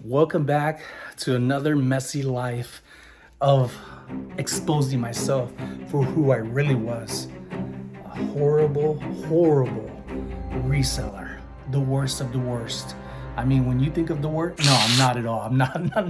Welcome back to another messy life of exposing myself for who I really was. A horrible, horrible reseller. The worst of the worst. I mean, when you think of the worst, no, I'm not at all. I'm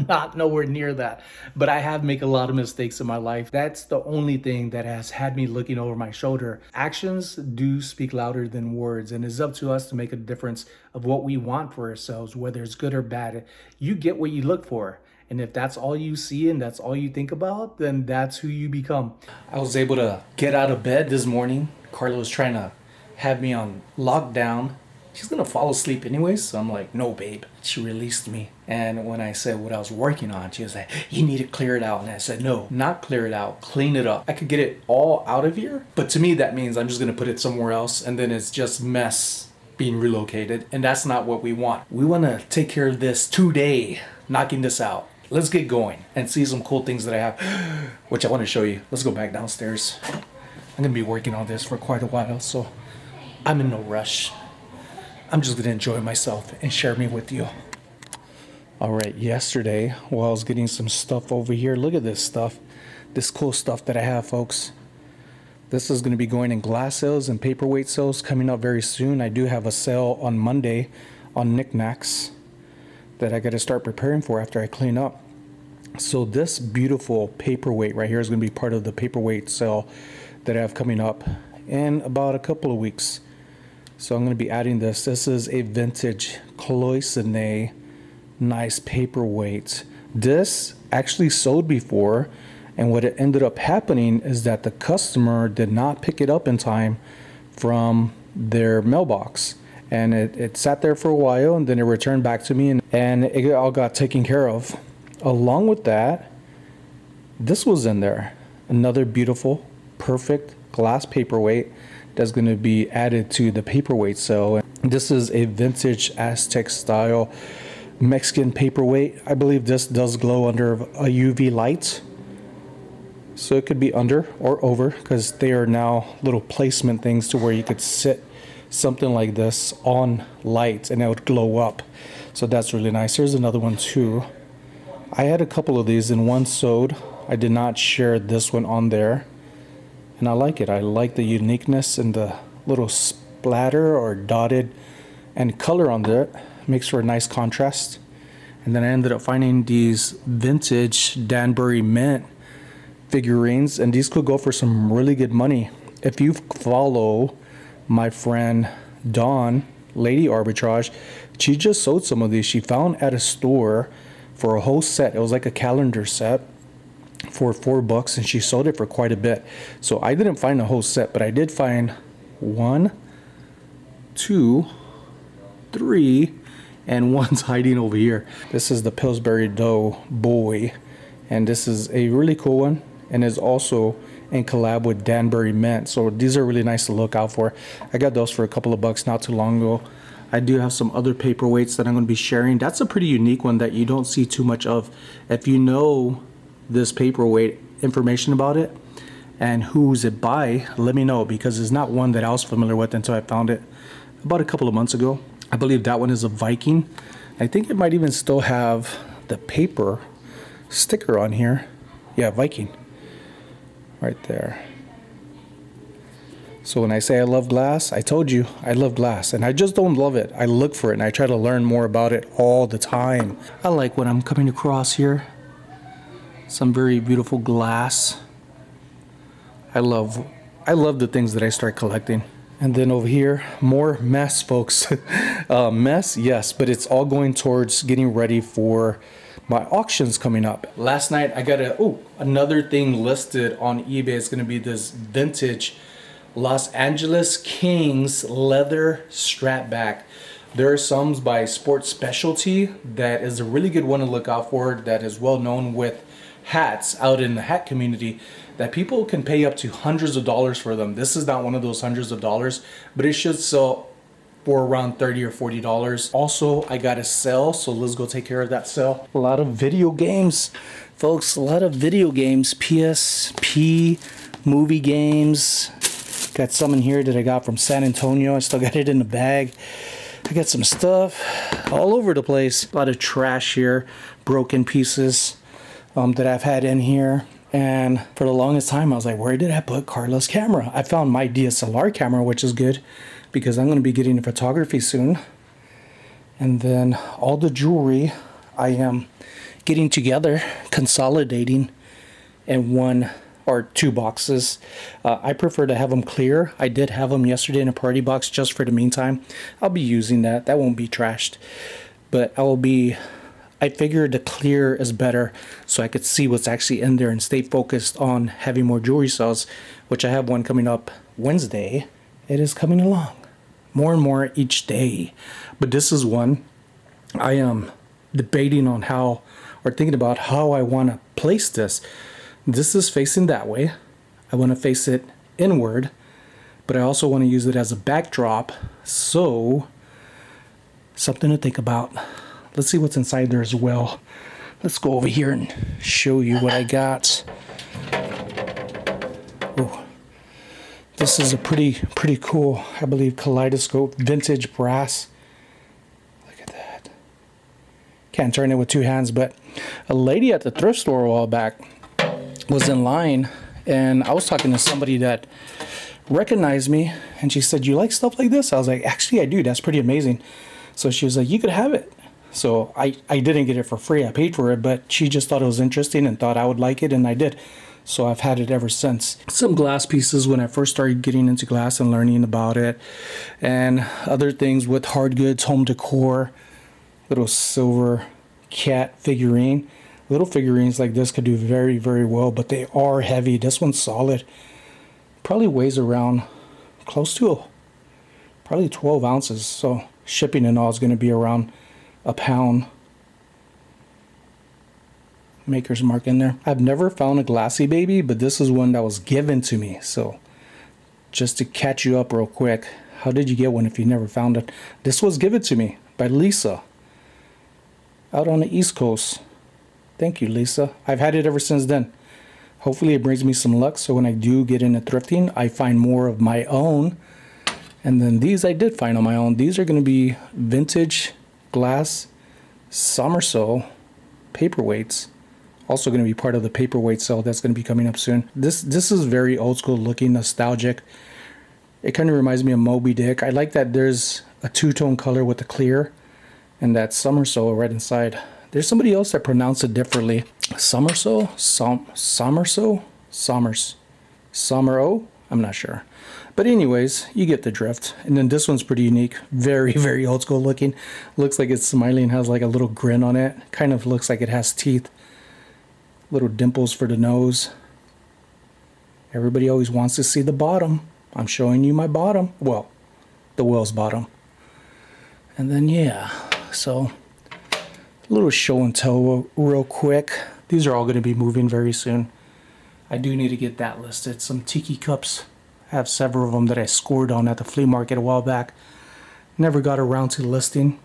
not nowhere near that. But I have made a lot of mistakes in my life. That's the only thing that has had me looking over my shoulder. Actions do speak louder than words, and it's up to us to make a difference of what we want for ourselves, whether it's good or bad. You get what you look for. And if that's all you see and that's all you think about, then that's who you become. I was able to get out of bed this morning. Carla was trying to have me on lockdown. She's gonna fall asleep anyways, so I'm like, no, babe. She released me. And when I said what I was working on, she was like, you need to clear it out. And I said, no, not clear it out, clean it up. I could get it all out of here, but to me, that means I'm just gonna put it somewhere else, and then it's just mess being relocated, and that's not what we want. We wanna take care of this today, knocking this out. Let's get going and see some cool things that I have, which I wanna show you. Let's go back downstairs. I'm gonna be working on this for quite a while, so I'm in no rush. I'm just gonna enjoy myself and share me with you. All right, yesterday, while I was getting some stuff over here, look at this stuff. This cool stuff that I have, folks. This is gonna be going in glass sales and paperweight sales coming up very soon. I do have a sale on Monday on Niknax that I gotta start preparing for after I clean up. So this beautiful paperweight right here is gonna be part of the paperweight sale that I have coming up in about a couple of weeks. So I'm going to be adding this. This is a vintage cloisonne, nice paperweight. This actually sold before, and what it ended up happening is that the customer did not pick it up in time from their mailbox. And it sat there for a while, and then it returned back to me, and it all got taken care of. Along with that, this was in there. Another beautiful, perfect glass paperweight that's going to be added to the paperweight. So this is a vintage Aztec style Mexican paperweight. I believe this does glow under a UV light, so it could be under or over, because they are now little placement things to where you could sit something like this on light and it would glow up. So that's really nice. Here's another one too. I had a couple of these and one sold. I did not share this one on there. And I like it. I like the uniqueness and the little splatter or dotted and color on it. Makes for a nice contrast. And then I ended up finding these vintage Danbury mint figurines, and these could go for some really good money. If you follow my friend Dawn, Lady Arbitrage, she just sold some of these. She found at a store for a whole set. It was like a calendar set for $4, and she sold it for quite a bit. So I didn't find a whole set, but I did find 1, 2, 3, and one's hiding over here. This is the Pillsbury Dough Boy, and this is a really cool one, and is also in collab with Danbury Mint. So these are really nice to look out for. I got those for a couple of bucks not too long ago. I do have some other paperweights that I'm going to be sharing. That's a pretty unique one that you don't see too much of. If you know this paperweight information about it and who's it by, let me know, because it's not one that I was familiar with until I found it about a couple of months ago. I believe that one is a Viking. I think it might even still have the paper sticker on here. Yeah, Viking right there. So when I say I love glass, I told you I love glass, and I just don't love it. I look for it and I try to learn more about it all the time. I like what I'm coming across here. Some very beautiful glass. I love the things that I start collecting. And then over here, more mess, folks. Mess, yes, but it's all going towards getting ready for my auctions coming up. Last night I got another thing listed on eBay. It's gonna be this vintage Los Angeles Kings leather strap back. There are some by Sports Specialty that is a really good one to look out for, that is well known with hats out in the hat community, that people can pay up to hundreds of dollars for them. This is not one of those hundreds of dollars, but it should sell for around $30 or $40. Also, I got a sale, so let's go take care of that sale. A lot of video games, folks, a lot of video games. PSP, movie games. Got some in here that I got from San Antonio. I still got it in the bag. I got some stuff all over the place. A lot of trash here, broken pieces that I've had in here. And for the longest time, I was like, where did I put Carla's camera? I found my DSLR camera, which is good because I'm going to be getting into photography soon. And then all the jewelry I am getting together, consolidating in one or two boxes. I prefer to have them clear. I did have them yesterday in a party box just for the meantime. I'll be using that. That won't be trashed. But I figured the clear is better so I could see what's actually in there and stay focused on having more jewelry sales, which I have one coming up Wednesday. It is coming along more and more each day. But this is one I am debating on thinking about how I want to place this. This is facing that way. I want to face it inward, but I also want to use it as a backdrop. So, something to think about. Let's see what's inside there as well. Let's go over here and show you what I got. Ooh. This is a pretty cool, I believe, kaleidoscope, vintage brass. Look at that. Can't turn it with two hands, but a lady at the thrift store a while back was in line, and I was talking to somebody that recognized me, and she said, "You like stuff like this?" I was like, "Actually, I do. That's pretty amazing." So she was like, "You could have it." So I didn't get it for free. I paid for it, but she just thought it was interesting and thought I would like it, and I did. So I've had it ever since. Some glass pieces when I first started getting into glass and learning about it, and other things with hard goods, home decor, little silver cat figurine. Little figurines like this could do very, very well, but they are heavy. This one's solid. Probably weighs around close to probably 12 ounces. So shipping and all is going to be around a pound. Maker's mark in there. I've never found a glassy baby, but this is one that was given to me. So just to catch you up real quick, how did you get one if you never found it? This was given to me by Lisa out on the East Coast. Thank you, Lisa. I've had it ever since then. Hopefully it brings me some luck, so when I do get into thrifting, I find more of my own. And then these I did find on my own. These are going to be vintage glass somersault paperweights. Also going to be part of the paperweight sale that's going to be coming up soon. This is very old school looking, nostalgic. It kind of reminds me of Moby Dick. I like that there's a two-tone color with the clear and that somersault right inside. There's somebody else that pronounced it differently. Somersault? Somersault? Somero? I'm not sure. But anyways, you get the drift. And then this one's pretty unique. Very, very old school looking. Looks like it's smiling, has like a little grin on it. Kind of looks like it has teeth. Little dimples for the nose. Everybody always wants to see the bottom. I'm showing you my bottom. Well, the whale's bottom. And then yeah, so a little show and tell real quick. These are all going to be moving very soon. I do need to get that listed. Some tiki cups. I have several of them that I scored on at the flea market a while back. Never got around to listing.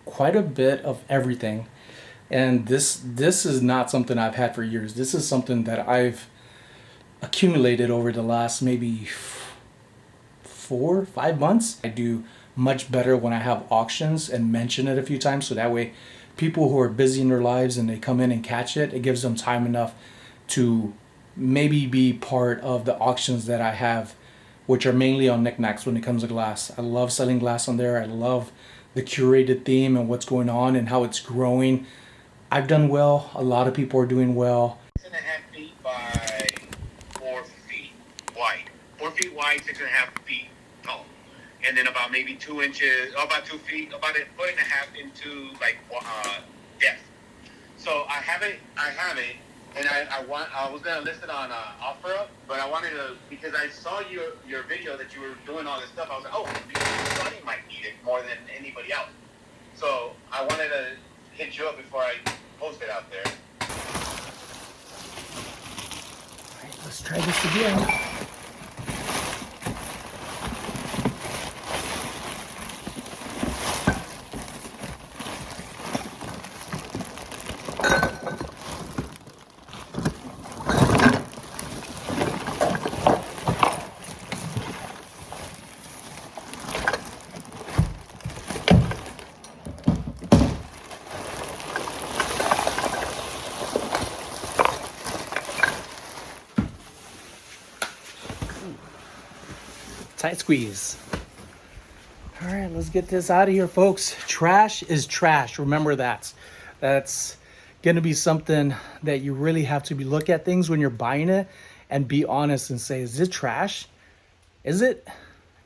Quite a bit of everything. And this is not something I've had for years. This is something that I've accumulated over the last maybe 4 or 5 months. I do much better when I have auctions and mention it a few times, so that way people who are busy in their lives and they come in and catch it, it gives them time enough to maybe be part of the auctions that I have, which are mainly on Niknax when it comes to glass. I love selling glass on there. I love the curated theme and what's going on and how it's growing. I've done well. A lot of people are doing well. 6.5 feet by 4 feet wide. 4 feet wide, 6.5 feet tall. And then about maybe 2 inches, about 2 feet, about 1.5 foot into like depth. So I have it, and I was gonna list it on OfferUp, but I wanted to, because I saw your video that you were doing all this stuff. I was like, oh, Sonny might need it more than anybody else. So I wanted to hit you up before I post it out there. All right, let's try this again. Tight squeeze. All right, let's get this out of here, folks. Trash is trash. Remember that. That's gonna be something that you really have to look at things when you're buying it and be honest and say, is it trash? Is it?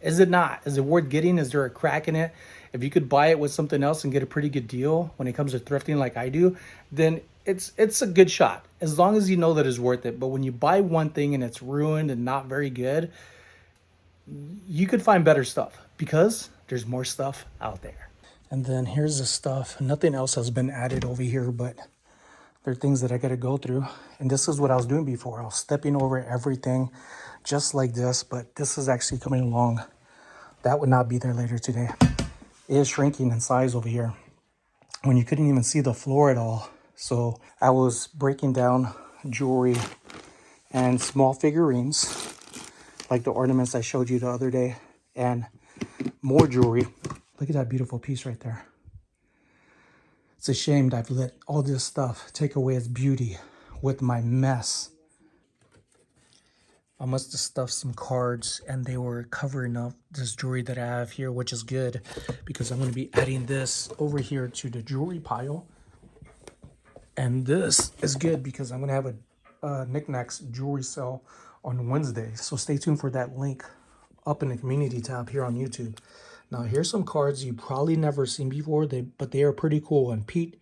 Is it not? Is it worth getting? Is there a crack in it? If you could buy it with something else and get a pretty good deal when it comes to thrifting like I do, then it's a good shot, as long as you know that it's worth it. But when you buy one thing and it's ruined and not very good, you could find better stuff because there's more stuff out there. And then here's the stuff. Nothing else has been added over here, but there are things that I got to go through. And this is what I was doing before. I was stepping over everything just like this, but this is actually coming along. That would not be there later today. It is shrinking in size over here when you couldn't even see the floor at all. So I was breaking down jewelry and small figurines, like the ornaments I showed you the other day, and more jewelry. Look at that beautiful piece right there. It's a shame that I've let all this stuff take away its beauty with my mess. I must have stuffed some cards and they were covering up this jewelry that I have here, which is good because I'm going to be adding this over here to the jewelry pile. And this is good because I'm going to have a Niknax jewelry sale on Wednesday. So stay tuned for that link up in the community tab here on YouTube. Now here's some cards you probably never seen before, but they are pretty cool. And Pete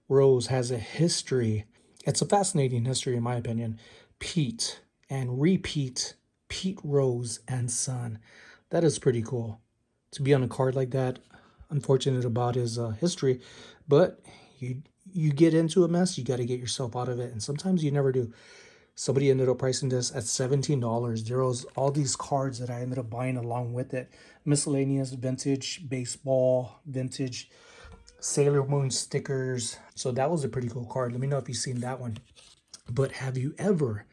Rose has a history. It's a fascinating history in my opinion. Pete and repeat, Pete Rose and Son. That is pretty cool to be on a card like that. Unfortunate about his history, but you get into a mess, you got to get yourself out of it, and sometimes you never do. Somebody ended up pricing this at $17. There was all these cards that I ended up buying along with it. Miscellaneous, vintage, baseball, vintage, Sailor Moon stickers. So that was a pretty cool card. Let me know if you've seen that one. But have you ever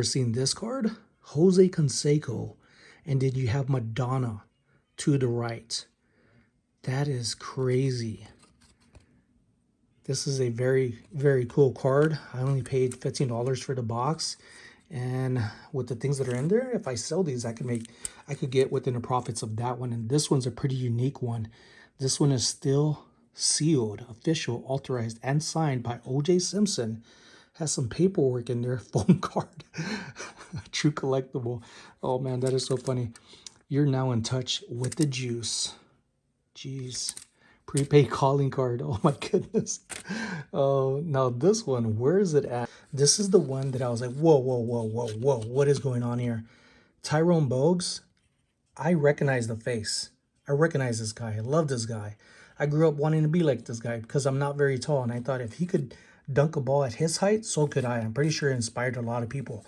seen this card? Jose Canseco. And did you have Madonna to the right? That is crazy. This is a very, very cool card. I only paid $15 for the box. And with the things that are in there, if I sell these, I could get within the profits of that one. And this one's a pretty unique one. This one is still sealed, official, authorized, and signed by O.J. Simpson. Has some paperwork in there, phone card. True collectible. Oh man, that is so funny. You're now in touch with the juice. Jeez. Prepaid calling card. Oh my goodness. Oh, now this one, where is it at? This is the one that I was like, whoa, whoa, whoa, whoa, whoa. What is going on here? Tyrone Bogues. I recognize the face. I recognize this guy. I love this guy. I grew up wanting to be like this guy because I'm not very tall. And I thought if he could dunk a ball at his height, so could I. I'm pretty sure it inspired a lot of people.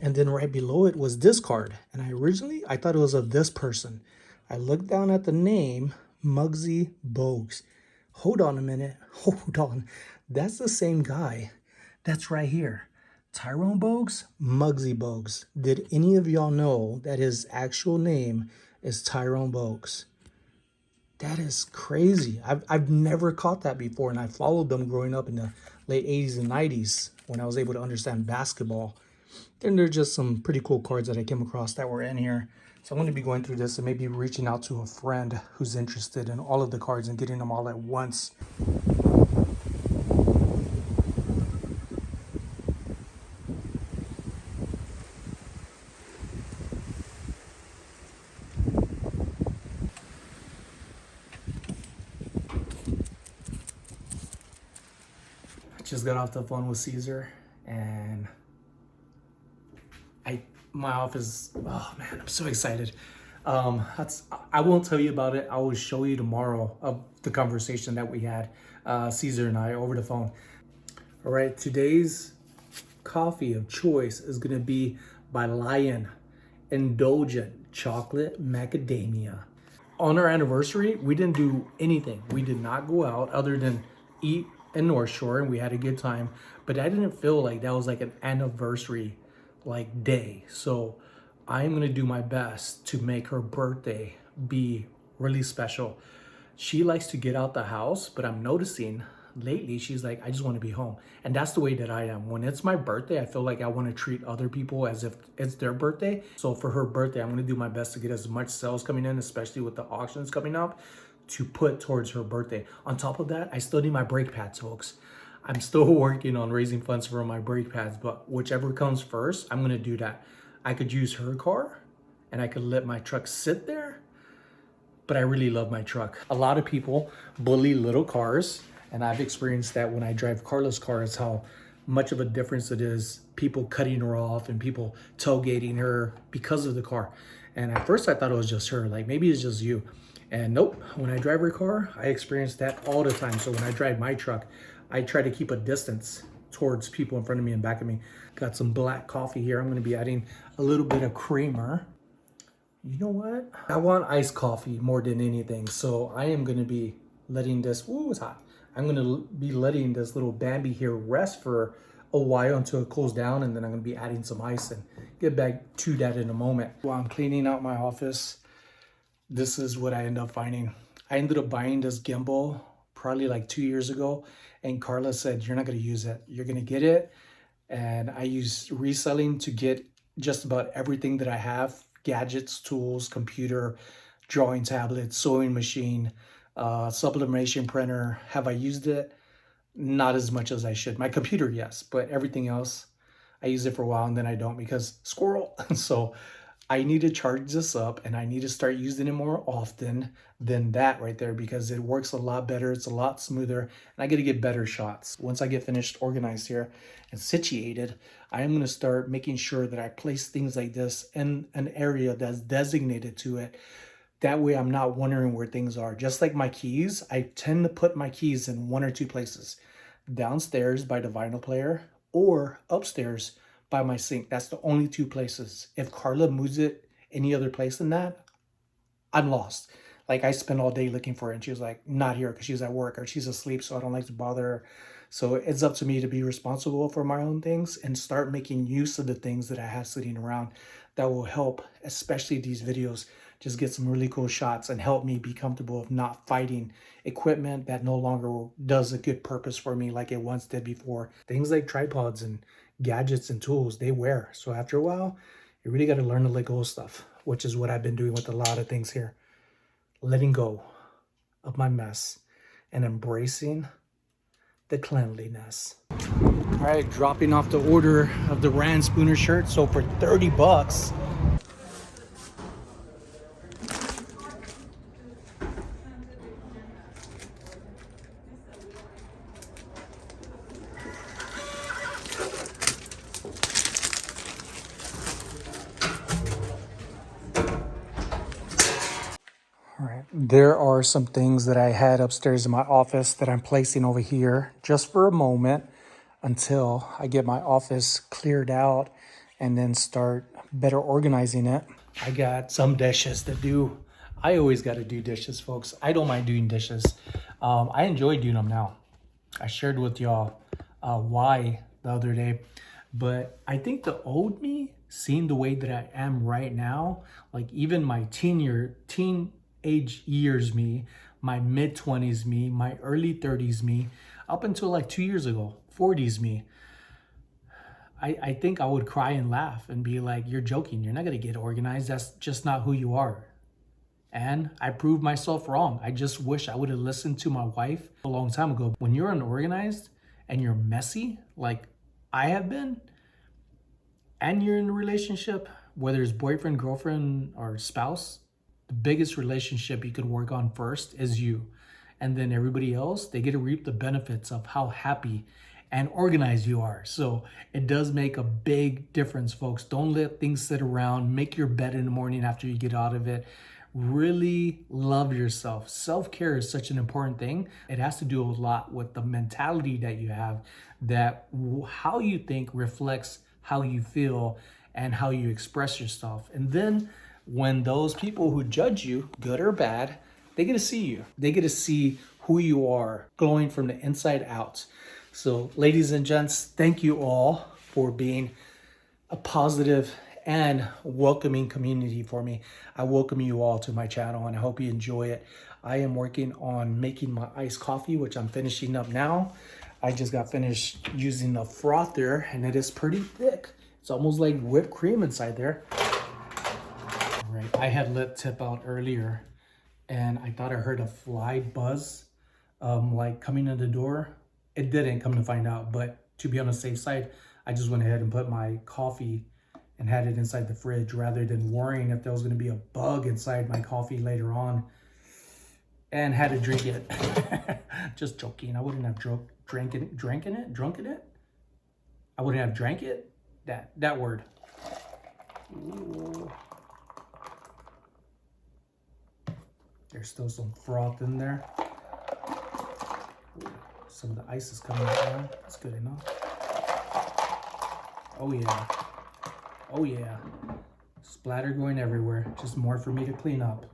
And then right below it was this card. And I thought it was of this person. I looked down at the name, Muggsy Bogues. Hold on a minute. Hold on. That's the same guy. That's right here. Tyrone Bogues, Muggsy Bogues. Did any of y'all know that his actual name is Tyrone Bogues? That is crazy. I've never caught that before, and I followed them growing up in the late 80s and 90s when I was able to understand basketball. Then there's just some pretty cool cards that I came across that were in here. So I'm going to be going through this and maybe reaching out to a friend who's interested in all of the cards and getting them all at once. Just got off the phone with Caesar and my office, oh man, I'm so excited. I won't tell you about it. I will show you tomorrow of the conversation that we had, Caesar and I, over the phone. All right, today's coffee of choice is gonna be by Lion, Indulgent Chocolate Macadamia. On our anniversary, we didn't do anything. We did not go out other than eat in North Shore, and we had a good time. But I didn't feel like that was like an anniversary like day. So I'm gonna do my best to make her birthday be really special. She likes to get out the house, but I'm noticing lately she's like, I just want to be home. And that's the way that I am. When it's my birthday, I feel like I want to treat other people as if it's their birthday. So for her birthday, I'm going to do my best to get as much sales coming in, especially with the auctions coming up, to put towards her birthday. On top of that, I still need my brake pads, folks. I'm still working on raising funds for my brake pads, but whichever comes first, I'm going to do that. I could use her car and I could let my truck sit there, but I really love my truck. A lot of people bully little cars, and I've experienced that when I drive Carla's car. It's how much of a difference it is, people cutting her off and people tailgating her because of the car. And at first I thought it was just her, like maybe it's just you. And nope, when I drive her car, I experience that all the time. So when I drive my truck, I try to keep a distance towards people in front of me and back of me. Got some black coffee here. I'm gonna be adding a little bit of creamer. You know what? I want iced coffee more than anything. So I am gonna be letting this, ooh, it's hot. I'm gonna be letting this little Bambi here rest for a while until it cools down, and then I'm gonna be adding some ice and get back to that in a moment. While I'm cleaning out my office, this is what I end up finding. I ended up buying this gimbal probably like 2 years ago, and Carla said, you're not gonna use it. You're gonna get it. And I use reselling to get just about everything that I have, gadgets, tools, computer, drawing tablet, sewing machine, sublimation printer. Have I used it? Not as much as I should. My computer, yes, but everything else, I use it for a while and then I don't because squirrel. So I need to charge this up and I need to start using it more often than that right there, because it works a lot better. It's a lot smoother and I get to get better shots. Once I get finished organized here and situated, I am going to start making sure that I place things like this in an area that's designated to it. That way I'm not wondering where things are. Just like my keys, I tend to put my keys in one or two places. Downstairs by the vinyl player or upstairs by my sink. That's the only two places. If Carla moves it any other place than that, I'm lost. Like I spent all day looking for it and she was like, not here because she's at work or she's asleep, so I don't like to bother her. So it's up to me to be responsible for my own things and start making use of the things that I have sitting around that will help, especially these videos, just get some really cool shots and help me be comfortable of not fighting equipment that no longer does a good purpose for me like it once did before. Things like tripods and gadgets and tools, they wear. So after a while, you really got to learn to let go of stuff, which is what I've been doing with a lot of things here. Letting go of my mess and embracing the cleanliness. All right, dropping off the order of the Rand Spooner shirt. So for 30 bucks, there are some things that I had upstairs in my office that I'm placing over here just for a moment until I get my office cleared out and then start better organizing it. I got some dishes to do. I always got to do dishes, folks. I don't mind doing dishes. I enjoy doing them now. I shared with y'all why the other day, but I think the old me, seeing the way that I am right now, like even my teenage years me, my mid-20s me, my early 30s me, up until like 2 years ago, 40s me, I think I would cry and laugh and be like, you're joking, you're not gonna get organized, that's just not who you are. And I proved myself wrong. I just wish I would have listened to my wife a long time ago. When you're unorganized and you're messy, like I have been, and you're in a relationship, whether it's boyfriend, girlfriend, or spouse, the biggest relationship you could work on first is you. And then everybody else, they get to reap the benefits of how happy and organized you are. So it does make a big difference, folks. Don't let things sit around. Make your bed in the morning after you get out of it. Really love yourself. Self-care is such an important thing. It has to do a lot with the mentality that you have, that how you think reflects how you feel and how you express yourself. And then when those people who judge you, good or bad, they get to see you. They get to see who you are, glowing from the inside out. So ladies and gents, thank you all for being a positive and welcoming community for me. I welcome you all to my channel and I hope you enjoy it. I am working on making my iced coffee, which I'm finishing up now. I just got finished using the frother and it is pretty thick. It's almost like whipped cream inside there. All right, I had let tip out earlier and I thought I heard a fly buzz like coming in the door. It didn't, come to find out, but to be on the safe side, I just went ahead and put my coffee and had it inside the fridge rather than worrying if there was going to be a bug inside my coffee later on and had to drink it. Just joking. I wouldn't have drunk it. I wouldn't have drank it. That word. Ooh. There's still some froth in there. Ooh. Some of the ice is coming down. That's good enough. Oh yeah. Oh yeah. Splatter going everywhere. Just more for me to clean up.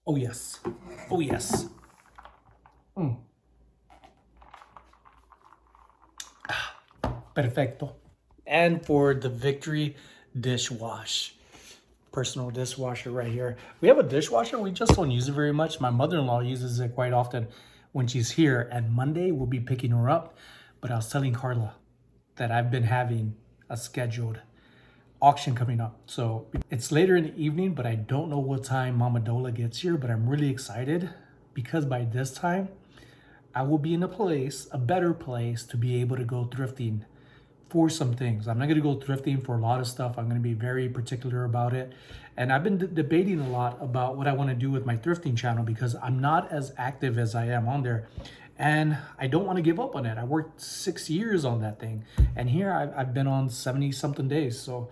Oh yes. Oh yes. Perfecto. And for the Victory dishwash. Personal dishwasher right here. We have a dishwasher. We just don't use it very much. My mother-in-law uses it quite often when she's here. And Monday we'll be picking her up. But I was telling Carla that I've been having a scheduled auction coming up. So it's later in the evening, but I don't know what time Mama Dola gets here. But I'm really excited because by this time I will be in a better place to be able to go thrifting for some things. I'm not going to go thrifting for a lot of stuff. I'm going to be very particular about it. And I've been debating a lot about what I want to do with my thrifting channel because I'm not as active as I am on there. And I don't want to give up on it. I worked 6 years on that thing. And here I've been on 70 something days. So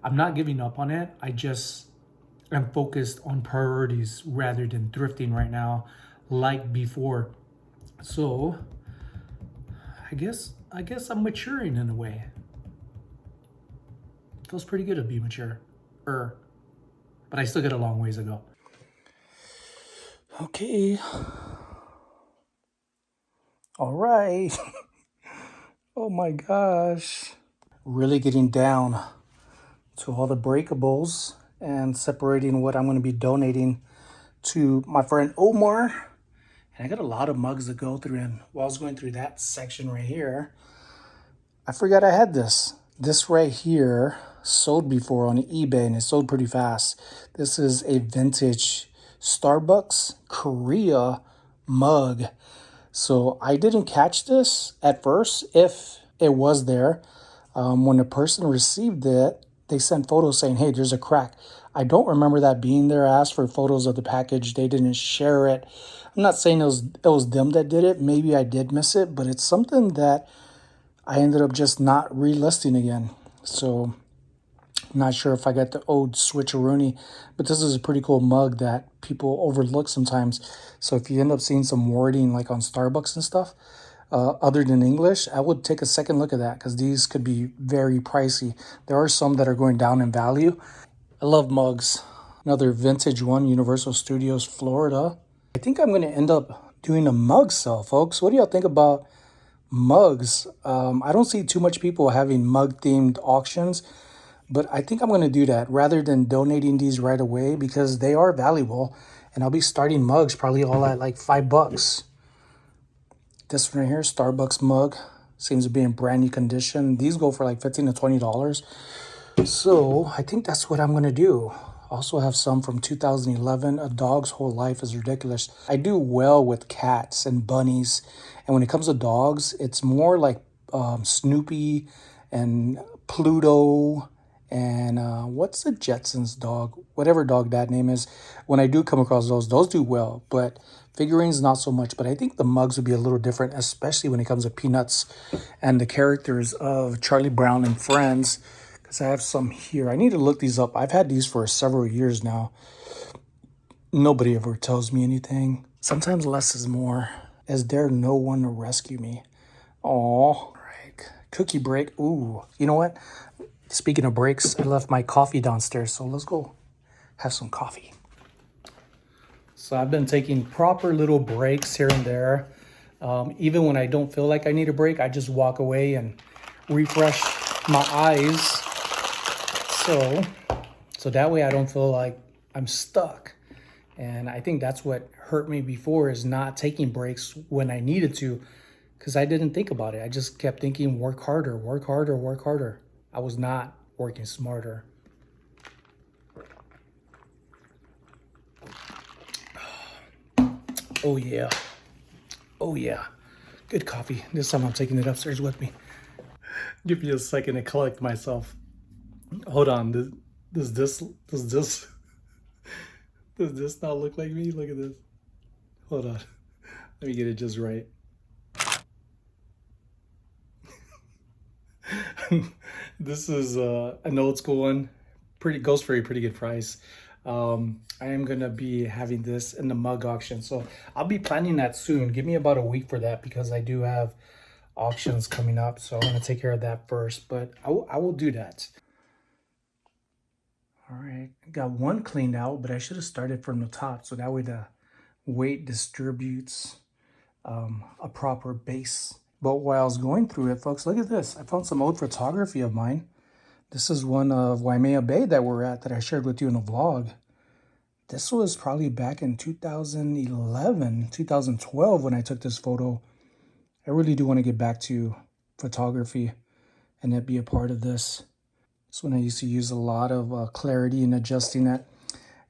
I'm not giving up on it. I just am focused on priorities rather than thrifting right now like before. So I guess I'm maturing in a way. Feels pretty good to be mature. But I still got a long ways to go. Okay. All right. Oh my gosh. Really getting down to all the breakables and separating what I'm going to be donating to my friend Omar. And I got a lot of mugs to go through. And while I was going through that section right here, I forgot I had this. This right here sold before on eBay and it sold pretty fast. This is a vintage Starbucks Korea mug. So I didn't catch this at first if it was there. When the person received it, they sent photos saying, hey, there's a crack. I don't remember that being there. I asked for photos of the package. They didn't share it. I'm not saying it was them that did it. Maybe I did miss it, but it's something that I ended up just not relisting again. So I'm not sure if I got the old switcheroony, but this is a pretty cool mug that people overlook sometimes. So if you end up seeing some wording like on Starbucks and stuff, other than English, I would take a second look at that because these could be very pricey. There are some that are going down in value. I love mugs. Another vintage one, Universal Studios, Florida. I think I'm going to end up doing a mug sale, folks. What do y'all think about mugs? I don't see too much people having mug-themed auctions, but I think I'm going to do that rather than donating these right away because they are valuable. And I'll be starting mugs probably all at like $5. This one right here, Starbucks mug, seems to be in brand new condition. These go for like $15 to $20. So I think that's what I'm going to do. Also have some from 2011. A Dog's Whole Life is ridiculous. I do well with cats and bunnies. And when it comes to dogs, it's more like Snoopy and Pluto and what's the Jetsons dog? Whatever dog that name is. When I do come across those do well. But figurines, not so much. But I think the mugs would be a little different, especially when it comes to Peanuts and the characters of Charlie Brown and Friends. Because I have some here. I need to look these up. I've had these for several years now. Nobody ever tells me anything. Sometimes less is more. Is there no one to rescue me? Aw. Right. Cookie break. Ooh. You know what? Speaking of breaks, I left my coffee downstairs. So let's go have some coffee. So I've been taking proper little breaks here and there. Even when I don't feel like I need a break, I just walk away and refresh my eyes. So that way I don't feel like I'm stuck. And I think that's what hurt me before, is not taking breaks when I needed to, because I didn't think about it. I just kept thinking work harder, work harder, work harder. I was not working smarter. Oh yeah. Oh yeah. Good coffee. This time I'm taking it upstairs with me. Give me a second to collect myself. Hold on. Does this not look like me? Look at this. Hold on. Let me get it just right. This is an old school one. Goes for a pretty good price. I am gonna be having this in the mug auction, so I'll be planning that soon. Give me about a week for that, because I do have auctions coming up, so I'm gonna take care of that first. But I will do that. All right, got one cleaned out, but I should have started from the top, so that way the weight distributes a proper base. But while I was going through it, folks, look at this. I found some old photography of mine. This is one of Waimea Bay that we're at that I shared with you in a vlog. This was probably back in 2011, 2012 when I took this photo. I really do want to get back to photography and it be a part of this. It's when I used to use a lot of clarity in adjusting it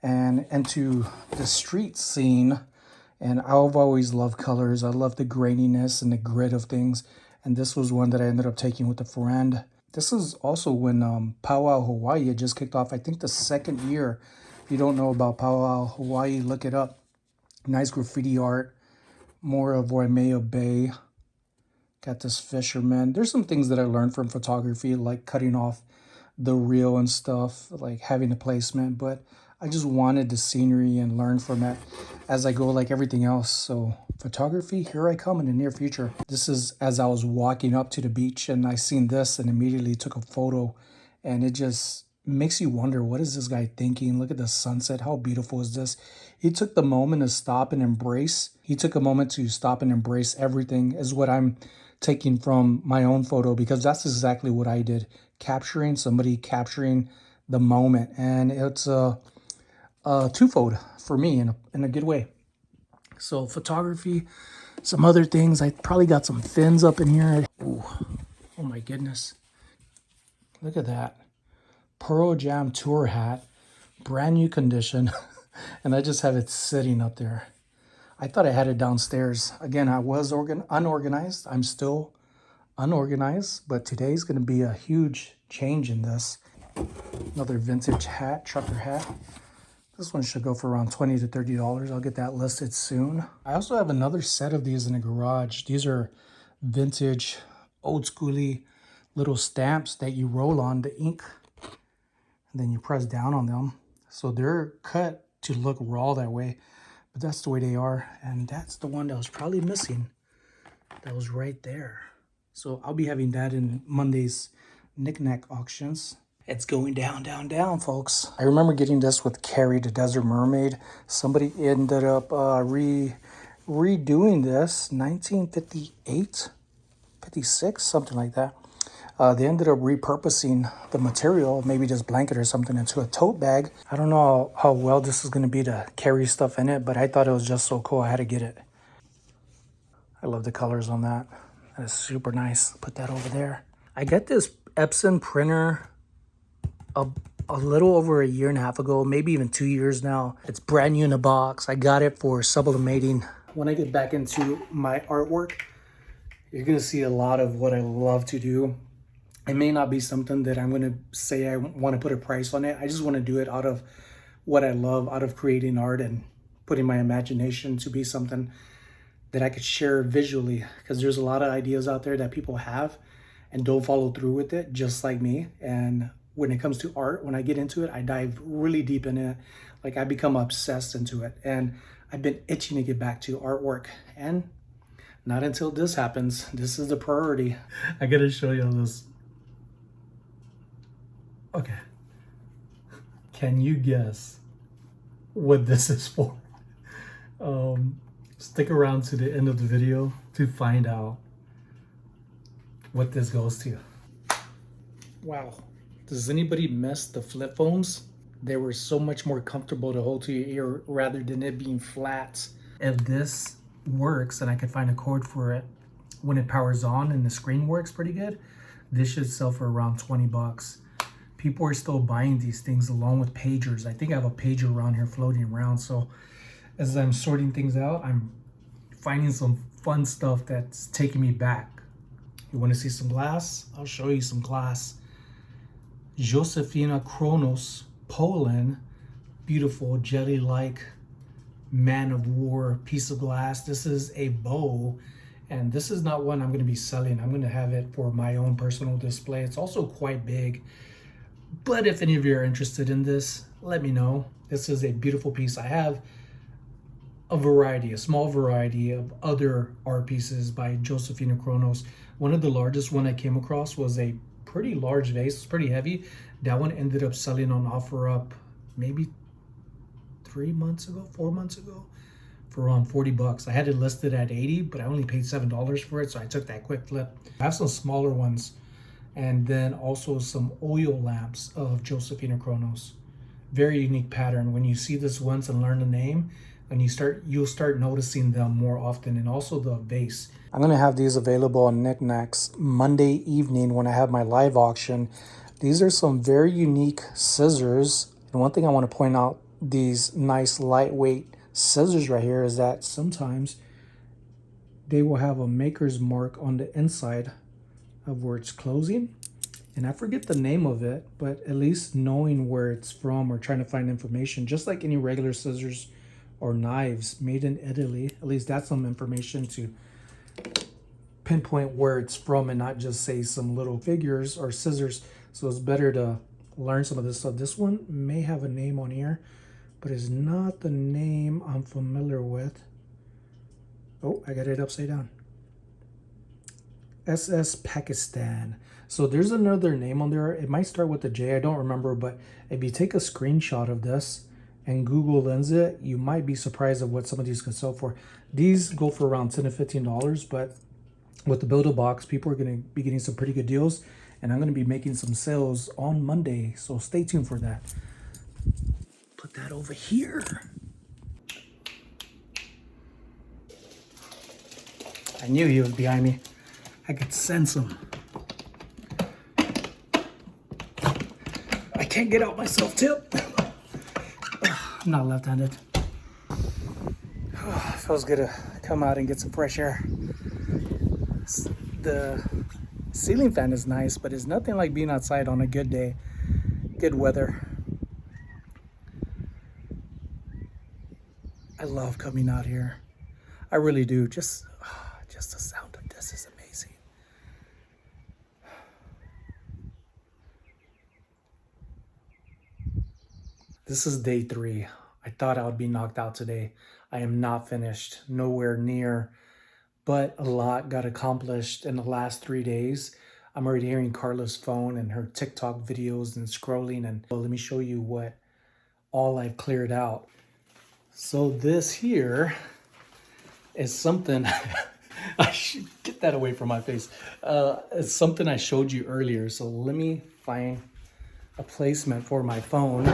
and into the street scene. And I've always loved colors. I love the graininess and the grit of things. And this was one that I ended up taking with a friend. This is also when Powwow Hawaii had just kicked off. I think the second year. If you don't know about Powwow Hawaii, look it up. Nice graffiti art. More of Waimea Bay. Got this fisherman. There's some things that I learned from photography, like cutting off the reel and stuff, like having a placement. But I just wanted the scenery and learn from it as I go, like everything else. So photography, here I come in the near future. This is as I was walking up to the beach and I seen this and immediately took a photo, and it just makes you wonder, what is this guy thinking? Look at the sunset. How beautiful is this? He took the moment to stop and embrace. He took a moment to stop and embrace everything, is what I'm taking from my own photo, because that's exactly what I did. Capturing the moment. And it's twofold for me in a good way. So photography, some other things. I probably got some fins up in here. Ooh, oh my goodness. Look at that. Pearl Jam tour hat, brand new condition. And I just have it sitting up there. I thought I had it downstairs. Again, I was unorganized. I'm still unorganized, but today's going to be a huge change in this. Another vintage hat, trucker hat. This one should go for around $20 to $30. I'll get that listed soon. I also have another set of these in the garage. These are vintage, old schooly little stamps that you roll on the ink, and then you press down on them. So they're cut to look raw that way, but that's the way they are. And that's the one that was probably missing. That was right there. So I'll be having that in Monday's Niknax auctions. It's going down, down, down, folks. I remember getting this with Carrie, the Desert Mermaid. Somebody ended up redoing this, 1958, 56, something like that. They ended up repurposing the material, maybe just blanket or something, into a tote bag. I don't know how well this is going to be to carry stuff in it, but I thought it was just so cool. I had to get it. I love the colors on that. That is super nice. Put that over there. I got this Epson printer a little over a year and a half ago, maybe even 2 years now. It's brand new in the box. I got it for sublimating. When I get back into my artwork, you're gonna see a lot of what I love to do. It may not be something that I'm gonna say I want to put a price on it. I just want to do it out of what I love, out of creating art and putting my imagination to be something that I could share visually, because there's a lot of ideas out there that people have and don't follow through with it, just like me. And when it comes to art, when I get into it, I dive really deep in it. Like, I become obsessed into it. And I've been itching to get back to artwork. And not until this happens. This is the priority. I gotta show you this. Okay. Can you guess what this is for? Stick around to the end of the video to find out what this goes to. Wow. Does anybody miss the flip phones? They were so much more comfortable to hold to your ear rather than it being flat. If this works and I could find a cord for it when it powers on and the screen works pretty good, this should sell for around 20 bucks. People are still buying these things along with pagers. I think I have a pager around here floating around. So as I'm sorting things out, I'm finding some fun stuff that's taking me back. You want to see some glass? I'll show you some glass. Josefina Kronos, Poland. Beautiful jelly-like man of war piece of glass. This is a bow, and this is not one I'm going to be selling. I'm going to have it for my own personal display. It's also quite big, but if any of you are interested in this, let me know. This is a beautiful piece. I have a small variety of other art pieces by Josefina Kronos. One of the largest one I came across was a pretty large vase. It's pretty heavy. That one ended up selling on OfferUp maybe 4 months ago for around 40 bucks. I had it listed at 80, but I only paid $7 for it, so I took that quick flip. I have some smaller ones, and then also some oil lamps of Josefina Kronos. Very unique pattern. When you see this once and learn the name, and you'll start noticing them more often. And also the vase. I'm gonna have these available on Niknax Monday evening when I have my live auction. These are some very unique scissors. And one thing I want to point out, these nice lightweight scissors right here, is that sometimes they will have a maker's mark on the inside of where it's closing. And I forget the name of it, but at least knowing where it's from or trying to find information, just like any regular scissors or knives made in Italy, at least that's some information to pinpoint where it's from and not just say some little figures or scissors. So it's better to learn some of this stuff. This one may have a name on here, but it's not the name I'm familiar with. Oh, I got it upside down. SS Pakistan. So there's another name on there. It might start with a J, I don't remember, but if you take a screenshot of this and Google Lens it, you might be surprised at what some of these can sell for. These go for around $10 to $15, but with the Build-A-Box, people are going to be getting some pretty good deals, and I'm going to be making some sales on Monday, so stay tuned for that. Put that over here. I knew he was behind me. I could sense him. I can't get out myself, Tip. I'm not left-handed. Feels good to come out and get some fresh air. The ceiling fan is nice, but it's nothing like being outside on a good day, good weather. I love coming out here. I really do. Just the sound of this is amazing. This is day 3. I thought I would be knocked out today. I am not finished, nowhere near, but a lot got accomplished in the last 3 days. I'm already hearing Carla's phone and her TikTok videos and scrolling, and well, let me show you what all I've cleared out. So this here is something, I should get that away from my face. It's something I showed you earlier. So let me find a placement for my phone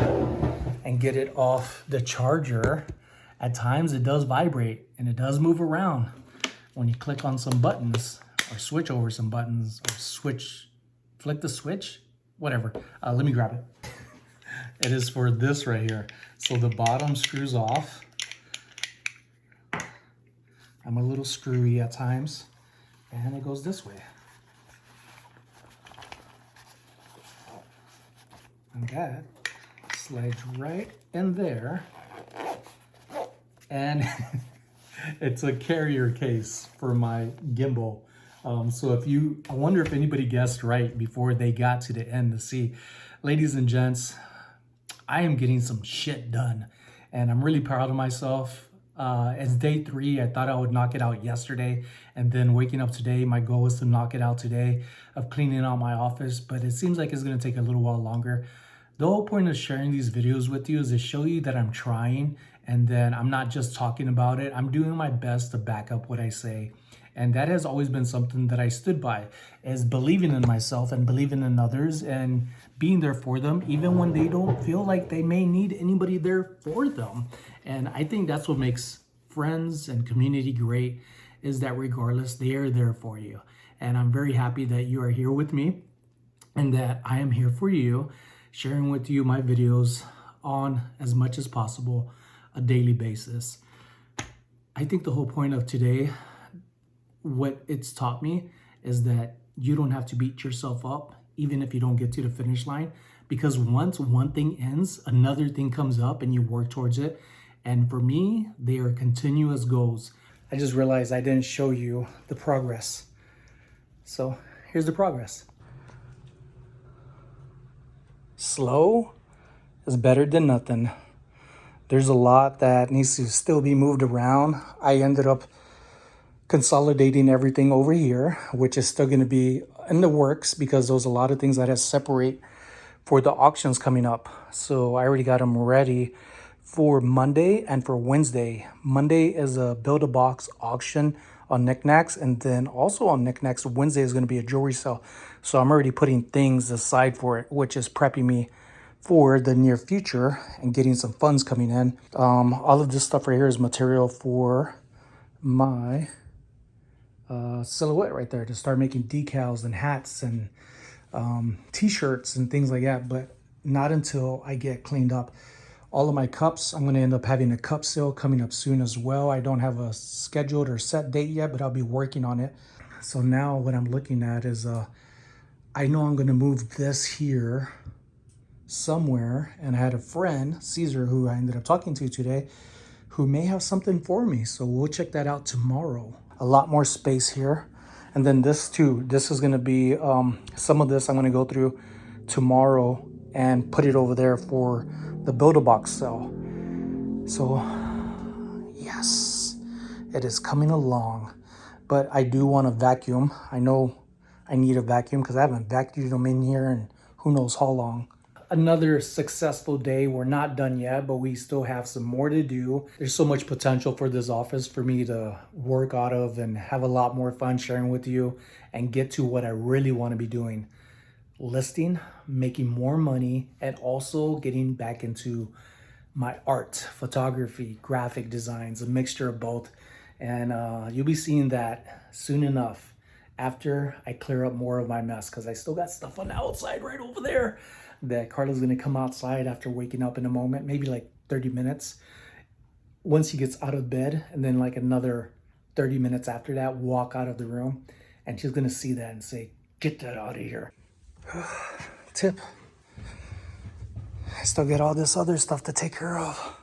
and get it off the charger. At times it does vibrate and it does move around when you click on some buttons or switch over some buttons or flick the switch, whatever. Let me grab it. It is for this right here. So the bottom screws off. I'm a little screwy at times, and it goes this way. And that slides right in there, and it's a carrier case for my gimbal. So I wonder if anybody guessed right before they got to the end to see. Ladies and gents, I am getting some shit done, and I'm really proud of myself. It's day 3. I thought I would knock it out yesterday, and then waking up today, my goal is to knock it out today of cleaning out my office, but it seems like it's going to take a little while longer. The whole point of sharing these videos with you is to show you that I'm trying And then I'm not just talking about it, I'm doing my best to back up what I say. And that has always been something that I stood by, is believing in myself and believing in others and being there for them, even when they don't feel like they may need anybody there for them. And I think that's what makes friends and community great, is that regardless, they are there for you. And I'm very happy that you are here with me and that I am here for you, sharing with you my videos on as much as possible, a daily basis. I think the whole point of today, what it's taught me, is that you don't have to beat yourself up even if you don't get to the finish line, because once one thing ends, another thing comes up and you work towards it. And for me, they are continuous goals. I just realized I didn't show you the progress. So here's the progress. Slow is better than nothing. There's a lot that needs to still be moved around. I ended up consolidating everything over here, which is still going to be in the works because there's a lot of things that have to separate for the auctions coming up. So I already got them ready for Monday and for Wednesday. Monday is a build-a-box auction on Niknax, and then also on Niknax, Wednesday is going to be a jewelry sale. So I'm already putting things aside for it, which is prepping me for the near future and getting some funds coming in. All of this stuff right here is material for my silhouette right there, to start making decals and hats and t-shirts and things like that, but not until I get cleaned up. All of my cups, I'm going to end up having a cup sale coming up soon as well. I don't have a scheduled or set date yet, but I'll be working on it. So now what I'm looking at is I know I'm going to move this here somewhere, and I had a friend, Caesar, who I ended up talking to today, who may have something for me. So we'll check that out tomorrow. A lot more space here. And then this too, this is going to be some of this I'm going to go through tomorrow and put it over there for the build-a-box sale. So yes, it is coming along. But I do want to vacuum. I know I need a vacuum because I haven't vacuumed them in here in who knows how long. Another successful day. We're not done yet, but we still have some more to do. There's so much potential for this office for me to work out of and have a lot more fun sharing with you and get to what I really want to be doing. Listing, making more money, and also getting back into my art, photography, graphic designs, a mixture of both. And you'll be seeing that soon enough after I clear up more of my mess, because I still got stuff on the outside right over there that Carla's going to come outside after waking up in a moment, maybe like 30 minutes. Once he gets out of bed, and then like another 30 minutes after that, walk out of the room, and she's going to see that and say, get that out of here. Tip. I still got all this other stuff to take care of.